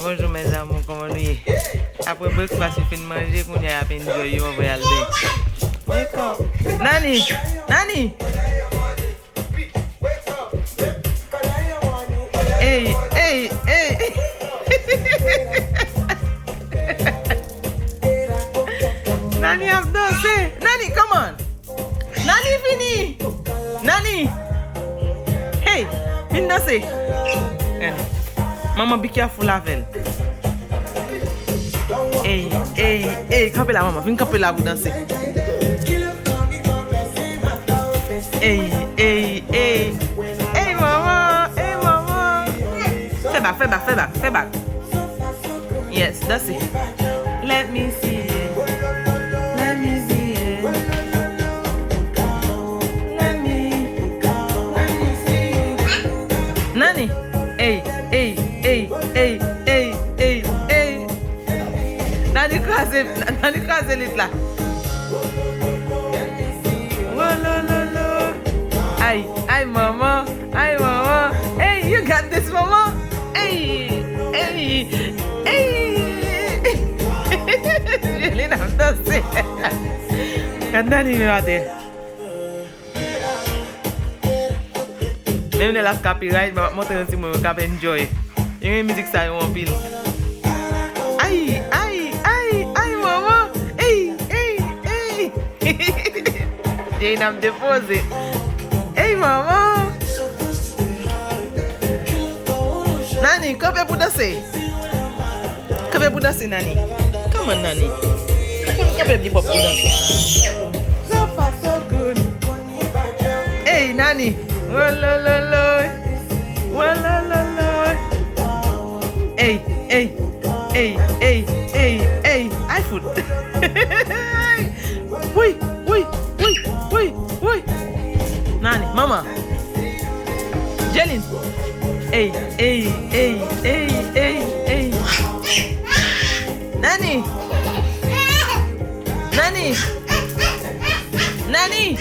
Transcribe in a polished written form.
Bonjour mes amours, comment vous êtes? Après breakfast, je finis de manger, qu'on y a à peine joué, on va y aller. Nani! Nani! Hey, hey, hey! Nani have dancé! Nani, come on! Nani fini! Nani! Hey! Fin dansé! Maman, be careful avec elle. Hey, hey, hey! Campez là, maman. Viens camper là pour danser. Hey, hey, hey! Hey, maman! Hey, maman! Fais back, fais back, fais back, fais back. Yes, that's it. Let me see it. Let me see it. Let me see it. Nani? Hey, hey, hey, hey, hey, hey, hey. Nani crase lit là. Oh, no, no, no. Aïe, aïe, maman. Aïe, maman. Hey, you got this, maman. Hey, hey, hey. Really not dancing. Kan Nani me mate. Même de la copyright, mais monter un petit moment cap enjoy. Il y a une musique ça on pile. Aïe, aïe, aïe, aïe maman. Hey, hey, hey. J'ai une déposé. Hey maman. Nani, combien pour danser? Combien pour danser Nani? Come on, Nani. Come on, pop so far, so good. Hey, Nani. Oh, lo, lo, lo. Oh, lo, lo, lo. Hey, hey, hey, hey, hey, hey. iFood. Wait, wait, wait, wait, wait. Nani, Mama. Jelin. Hey, hey, hey, hey, hey, hey. Nani! Nani! Nani!